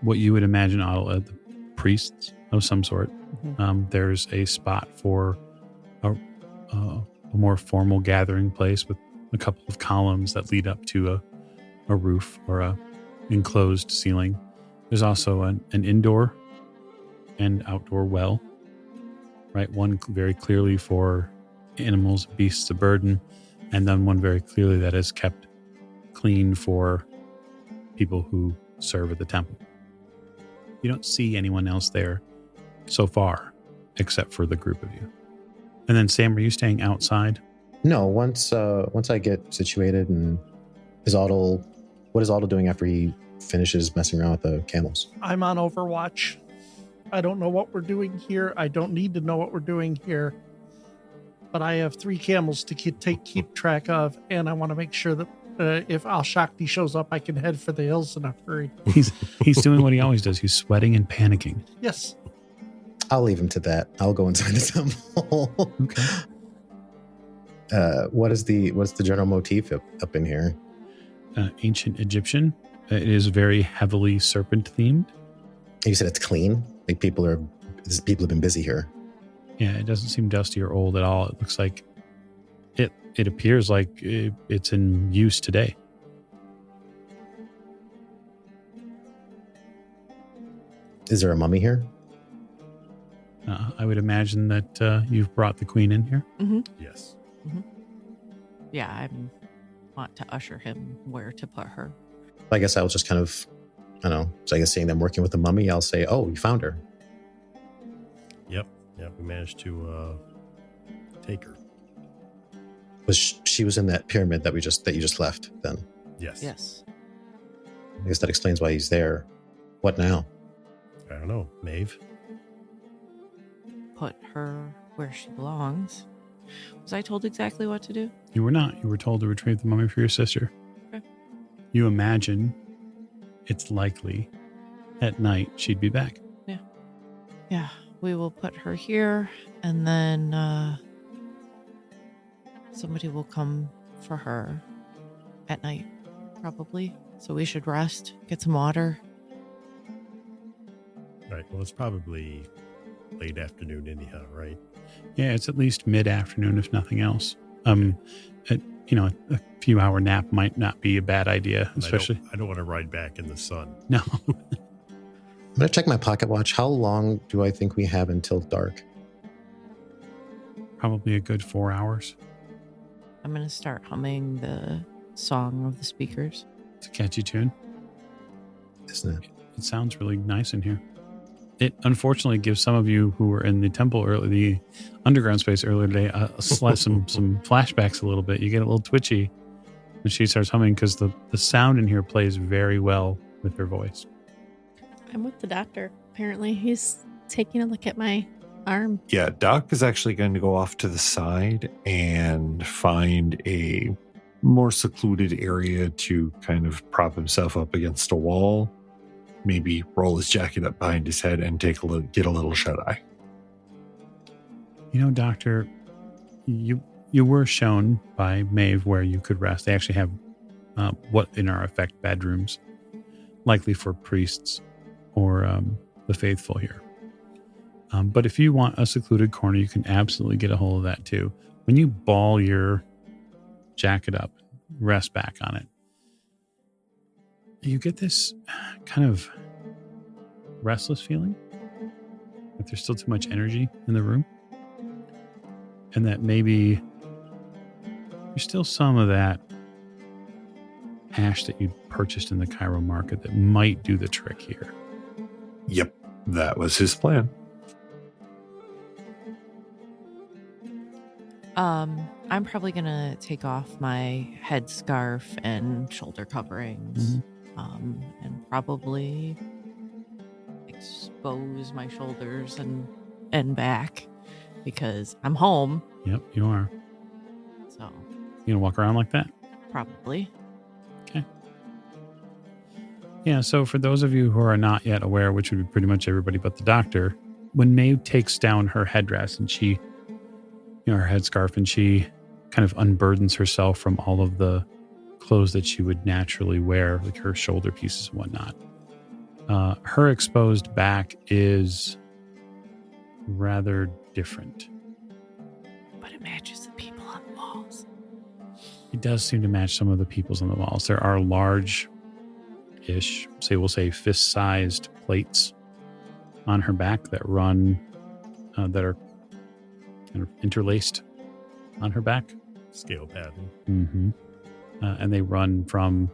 [SPEAKER 1] what you would imagine the priests of some sort. There's a spot for a more formal gathering place with a couple of columns that lead up to a roof or a enclosed ceiling. There's also an indoor and outdoor well, right? One very clearly for animals, beasts of burden, and then one very clearly that is kept clean for people who serve at the temple. You don't see anyone else there so far, except for the group of you. And then Sam, are you staying outside?
[SPEAKER 7] No, once I get situated, and what is Otto doing after he finishes messing around with the camels?
[SPEAKER 5] I'm on Overwatch. I don't know what we're doing here. I don't need to know what we're doing here. But I have 3 camels to keep track of, and I want to make sure that if Al Shakti shows up, I can head for the hills in a hurry.
[SPEAKER 1] He's doing what he always does. He's sweating and panicking.
[SPEAKER 5] Yes.
[SPEAKER 7] I'll leave him to that. I'll go inside the temple.
[SPEAKER 1] Okay.
[SPEAKER 7] What's the general motif up in here?
[SPEAKER 1] Ancient Egyptian. It is very heavily serpent themed.
[SPEAKER 7] You said it's clean. People have been busy here.
[SPEAKER 1] Yeah, it doesn't seem dusty or old at all. It looks like it appears like it's in use today.
[SPEAKER 7] Is there a mummy here?
[SPEAKER 1] I would imagine that you've brought the queen in here.
[SPEAKER 2] Mm-hmm.
[SPEAKER 4] Yes.
[SPEAKER 2] Mm-hmm. Yeah, I want to usher him where to put her.
[SPEAKER 7] I guess I'll just kind of, I don't know. So I guess seeing them working with the mummy, I'll say, "Oh, you found her."
[SPEAKER 4] Yep. We managed to take her.
[SPEAKER 7] She was in that pyramid that you just left? Then
[SPEAKER 4] Yes.
[SPEAKER 2] Yes.
[SPEAKER 7] I guess that explains why he's there. What now?
[SPEAKER 4] I don't know. Maeve?
[SPEAKER 2] Put her where she belongs. Was I told exactly what to do?
[SPEAKER 1] You were not. You were told to retrieve the mummy for your sister.
[SPEAKER 2] Okay.
[SPEAKER 1] You imagine it's likely at night she'd be back.
[SPEAKER 2] Yeah, we will put her here, and then somebody will come for her at night, probably. So we should rest, get some water.
[SPEAKER 4] All right. Well, it's probably late afternoon anyhow, right?
[SPEAKER 1] Yeah, it's at least mid-afternoon, if nothing else. A few hour nap might not be a bad idea, especially.
[SPEAKER 4] I don't want to ride back in the sun.
[SPEAKER 1] No.
[SPEAKER 7] I'm going to check my pocket watch. How long do I think we have until dark?
[SPEAKER 1] Probably a good 4 hours.
[SPEAKER 2] I'm going to start humming the song of the speakers.
[SPEAKER 1] It's a catchy tune.
[SPEAKER 7] Isn't it?
[SPEAKER 1] It sounds really nice in here. It unfortunately gives some of you who were in the temple the underground space earlier today, some flashbacks a little bit. You get a little twitchy when she starts humming because the sound in here plays very well with her voice.
[SPEAKER 3] I'm with the doctor. Apparently, he's taking a look at my arm.
[SPEAKER 6] Yeah, Doc is actually going to go off to the side and find a more secluded area to kind of prop himself up against a wall. Maybe roll his jacket up behind his head and get a little shut-eye.
[SPEAKER 1] You know, Doctor, you were shown by Maeve where you could rest. They actually have what in our effect bedrooms, likely for priests or the faithful here. But if you want a secluded corner, you can absolutely get a hold of that too. When you ball your jacket up, rest back on it, you get this kind of restless feeling that there's still too much energy in the room, and that maybe there's still some of that hash that you purchased in the Cairo market that might do the trick here.
[SPEAKER 6] Yep, that was his plan.
[SPEAKER 2] I'm probably gonna take off my headscarf and shoulder coverings, and probably expose my shoulders and back because I'm home.
[SPEAKER 1] Yep, you are.
[SPEAKER 2] So
[SPEAKER 1] You gonna walk around like that?
[SPEAKER 2] probably.
[SPEAKER 1] Okay. Yeah, so for those of you who are not yet aware, which would be pretty much everybody but the doctor, when Maeve takes down her headdress and she, her headscarf, and she kind of unburdens herself from all of the clothes that she would naturally wear, like her shoulder pieces and whatnot, her exposed back is rather different.
[SPEAKER 2] But it matches the people on the walls.
[SPEAKER 1] It does seem to match some of the peoples on the walls. There are large-ish, we'll say fist-sized plates on her back that run, that are kind of interlaced on her back.
[SPEAKER 4] Scale pattern.
[SPEAKER 1] Mm-hmm. And they run from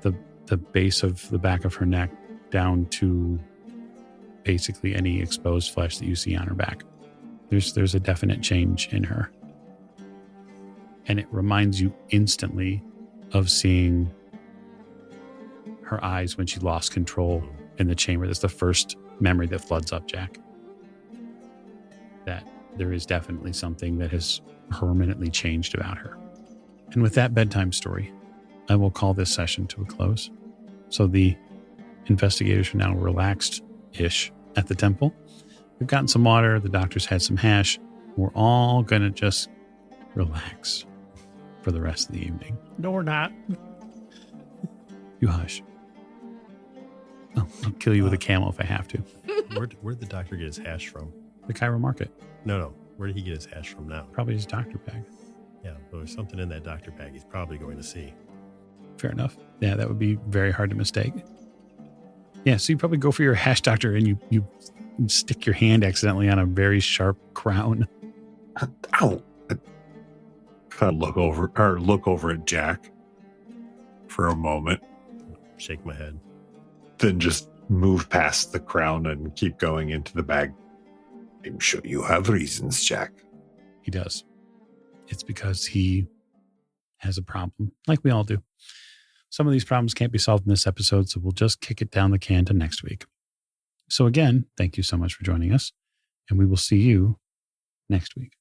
[SPEAKER 1] the base of the back of her neck down to basically any exposed flesh that you see on her back. There's a definite change in her. And it reminds you instantly of seeing her eyes when she lost control in the chamber. That's the first memory that floods up, Jack. That there is definitely something that has permanently changed about her. And with that bedtime story, I will call this session to a close. So the investigators are now relaxed-ish at the temple. We've gotten some water. The doctor's had some hash. We're all going to just relax for the rest of the evening.
[SPEAKER 5] No, we're not.
[SPEAKER 1] You hush. I'll kill you with a camel if I have to.
[SPEAKER 4] Where'd the doctor get his hash from?
[SPEAKER 1] The Cairo market.
[SPEAKER 4] No. Where did he get his hash from now?
[SPEAKER 1] Probably his doctor bag.
[SPEAKER 4] Yeah, well, there's something in that doctor bag he's probably going to see.
[SPEAKER 1] Fair enough. Yeah, that would be very hard to mistake. Yeah, so you probably go for your hash doctor and you stick your hand accidentally on a very sharp crown.
[SPEAKER 6] Ow! Kind of look over at Jack for a moment,
[SPEAKER 4] Shake my head.
[SPEAKER 6] then just move past the crown and keep going into the bag. I'm sure you have reasons, Jack.
[SPEAKER 1] He does. It's because he has a problem, like we all do. Some of these problems can't be solved in this episode, so we'll just kick it down the can to next week. So again, thank you so much for joining us, and we will see you next week.